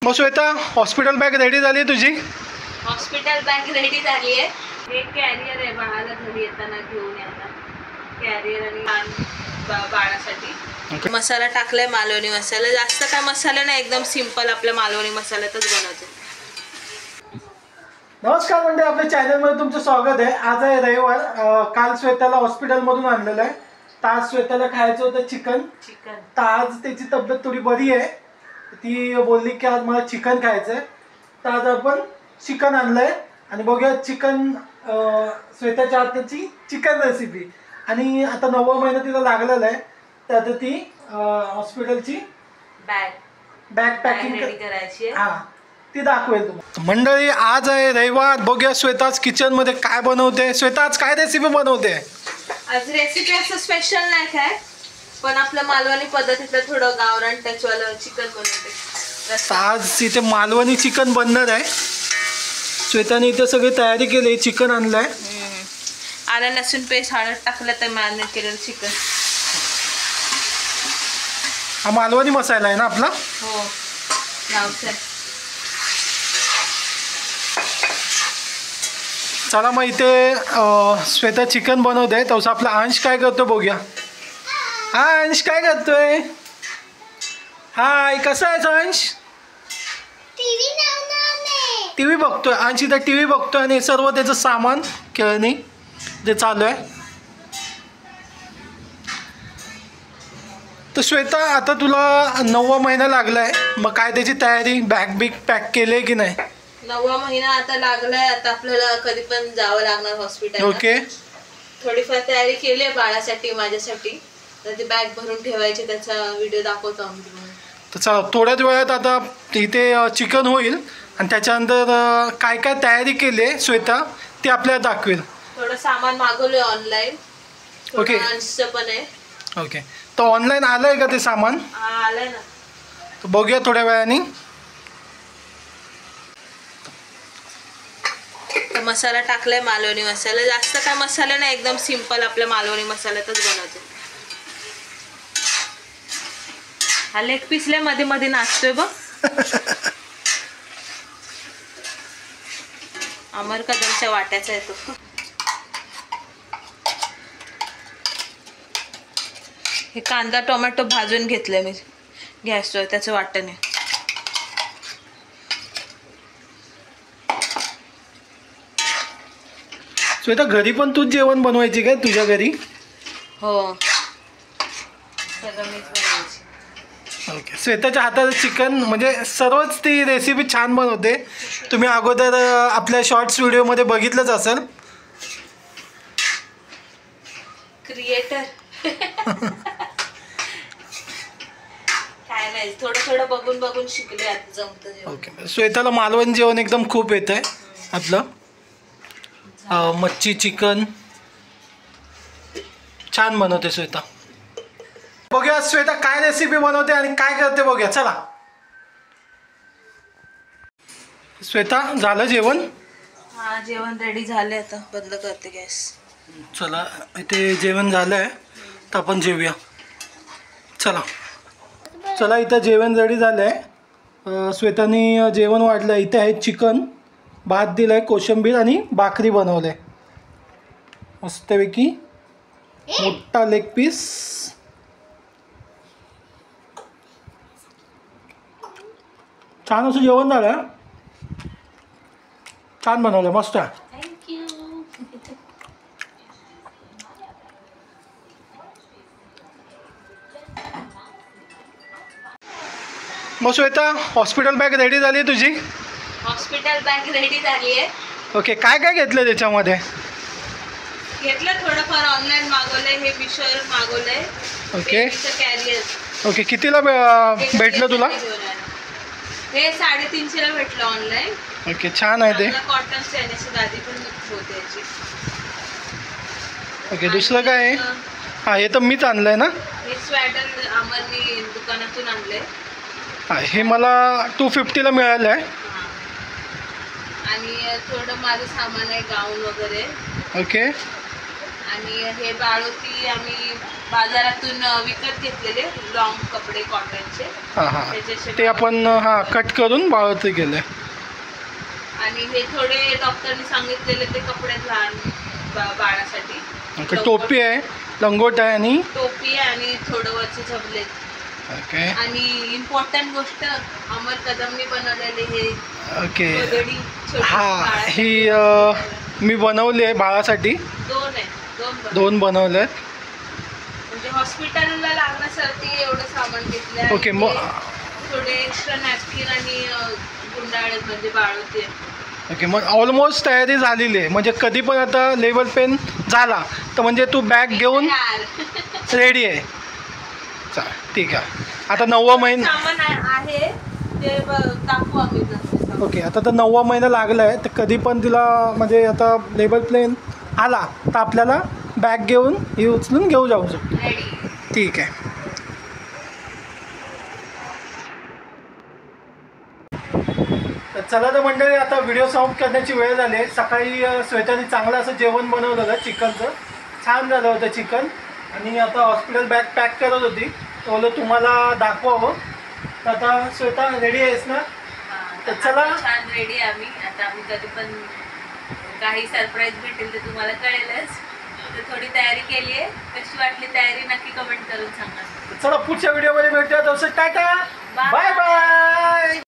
मग Shweta hospital bag ready झाली आहे तुझी? हॉस्पिटल बॅग रेडी झाली आहे. हे कॅरियर आहे बाळाला घरी येताना घेऊन यायला. कॅरियर आणि बाळासाठी मसाला टाकलाय, मालवणी मसाला. जास्त काय मसाला नाही, एकदम सिंपल आपल्या मालवणी मसाल्यातच बनवते. नमस्कार मंडळी, आपल्या चॅनलमध्ये तुमचं स्वागत आहे. आज आहे रविवार. काल श्वेताला हॉस्पिटलमधून आणलेलं आहे. तर आज श्वेताला खायचं होतं चिकन. तर आज त्याची तब्येत थोडी बरी आहे. ती बोलली की आज मला चिकन खायचं आहे. तर आज आपण चिकन आणलं आहे आणि बघूया चिकन श्वेताच्या हाताची चिकन रेसिपी. आणि आता 9वा महिना तिला लागलेला आहे. तर आता ती हॉस्पिटलची बॅग पॅकिंग करायची. हां, ती दाखवेल तुम्हाला. मंडळी आज आहे रविवार. बघूया श्वेता आज किचन मध्ये काय बनवते. श्वेता आज काय रेसिपी बनवते? आज रेसिपी असं स्पेशल नाही काय, पण आपल्या मालवणी पद्धतीतलं थोडं गावरान टचवालं चिकन बनवते. आज इथे मालवणी चिकन बनणार आहे. श्वेताने इथे सगळी तयारी केली. चिकन आणलंय, आलं लसूण पेस्ट, हळद टाकलं तर मॅरिनेट केलेलं चिकन. हा मालवणी मसाला आहे ना आपला? हो, गावचा. चला मग इथे श्वेता चिकन बनवते. तसं आपला अंश काय करतो बघूया. हा अंश काय करतोय? हाय, कसा आहे अंश? टीव्ही बघतोय. अंश इथं टीव्ही बघतोय आणि सर्व त्याचं सामान खेळणी जे चालू आहे. तर श्वेता आता तुला 9वा महिना लागलाय, मग काय त्याची तयारी? बॅग बिग पॅक केली की नाही? 9वा महिना आता लागलाय. आता आपल्याला कधी पण जावं लागणार हॉस्पिटल. ओके, थोडीफार तयारी केली आहे बाळासाठी, माझ्यासाठी. तर ती बॅग भरून ठेवायची, त्याचा व्हिडिओ दाखवतो आम्ही. तर चला, थोड्याच वेळात आता इथे चिकन होईल आणि त्याच्यानंतर काय काय तयारी केली आहे श्वेता ती आपल्याला दाखवेल. थोडं सामान मागवलंय ऑनलाईन. ओके, अंशचं पण आहे. ओके. तर ऑनलाईन आलंय का ते सामान? आलंय ना. तर बघूया थोड्या वेळाने. मसाला टाकलाय, मालवणी मसाला. जास्त काय मसाला नाही, एकदम सिंपल आपल्या मालवणी मसाल्यातच बनवते. हा लेग पीसला मध्ये मध्ये नाचतोय बघ. अमर कदमच्या वाट्याचा आहे तो. हे कांदा टोमॅटो भाजून घेतलंय मी गॅसवर, त्याचं वाटण आहे. श्वेता घरी पण तूच जेवण बनवायची काय तुझ्या घरी? हो, सगळं मीच बनवायची. ओके. श्वेताच्या हाताचं चिकन म्हणजे सर्वच ती रेसिपी छान बनवते. तुम्ही अगोदर आपल्या शॉर्ट्स व्हिडिओमध्ये बघितलंच असेल. क्रिएटर. काय नाही, थोडं थोडं बघून बघून शिकले, आता जमतं जेवण. ओके. श्वेताला मालवण जेवण एकदम खूप येत आहे. आपलं मच्छी चिकन छान बनवते श्वेता. बघूया श्वेता काय रेसिपी बनवते आणि काय करते बघूया. चला श्वेता, झालं जेवण? हा, जेवण रेडी झालंय. आता बंद करते गॅस. चला, इथे जेवण झालं आहे तर आपण जेवूया. चला चला, इथं जेवण रेडी झालं आहे. श्वेतानी जेवण वाढलं. इथे आहे चिकन, भात दिला आहे, कोशिंबीर आणि भाकरी बनवलं आहे. मस्तपैकी मोठा लेग पीस. छान असं जेवण झालं. छान बनवलं, मस्त आहे. थँक्यू. मग श्वेता हॉस्पिटल बॅग रेडी झाली आहे तुझी? हॉस्पिटल बॅग रेडी झाली आहे. ओके. काय काय घेतलं त्याच्यामध्ये? घेतलं थोडंफार ऑनलाईन मागवलंय. हे मिशोवर मागवलंय. ओके. कॅरियर. ओके. कितीला भेटलं तुला? हे 350ला भेटलं ऑनलाईन. ओके, छान आहे ते. कॉटन चॅनेची गादी पण होते याची. ओके. दुसरं काय आहे? हां, हे तर मीच आणलं आहे ना. हे स्वेटर अमरनी दुकानातून आणलंय. हां, हे मला 250ला मिळालं आहे. आणि थोडं माझं सामान आहे, गाऊन वगैरे. ओके. आणि हे बाळोती आम्ही बाजारातून विकत घेतलेले लॉंग कपडे कॉटनचे. हां ते आपण कट करून बाळवती गेले. आणि हे थोडे डॉक्टरनी सांगितलेले ते कपडे लहान बाळासाठी. टोपी आहे, लंगोट आहे आणि टोपी आहे आणि थोडं वरचे झबले. ओके. आणि इम्पॉर्टंट गोष्ट अमर कदमनी बनवलेले हे ओके. ही मी बनवली आहे बाळासाठी. दोन बनवले आहेत. म्हणजे हॉस्पिटलला लागण्यासाठी एवढं सामान घेतलं. ओके. मग थोडे एक्स्ट्रा नॅपकिन आणि गुंडाळ म्हणजे बाळवते. ओके. मग ऑलमोस्ट तयारी झालेली आहे. म्हणजे कधी पण आता लेबर पेन झाला तर म्हणजे तू बॅग घेऊन रेडी आहे. चालेल, ठीक आहे. आता 9वा महिना सामान आहे ते दाखवू आम्ही. ओके. आता तर 9वा महिना लागला आहे तर कधी पण तिला म्हणजे आता लेबर प्लेन आला तर आपल्याला बॅग घेऊन ही उचलून घेऊ जाऊ शकतो. ठीक आहे. तर चला तर मंडळी, आता व्हिडिओ समाप्त करण्याची वेळ झाली आहे. सकाळी श्वेताने चांगलं असं जेवण बनवलं चिकनचं. छान झालं होतं चिकन. आणि आता हॉस्पिटल बॅग पॅक करत होती तर बोललो तुम्हाला दाखवावं. तर आता श्वेता रेडी आहेस ना? तर चला. छान रेडी आम्ही. आता आम्ही कधी पण काही सरप्राईज भेटेल ते तुम्हाला कळेलच. तर थोडी तयारी केली आहे. कशी वाटली तयारी नक्की कमेंट करून सांगा. चला पुढच्या व्हिडिओमध्ये भेटूया. तसं टाटा, बाय बाय.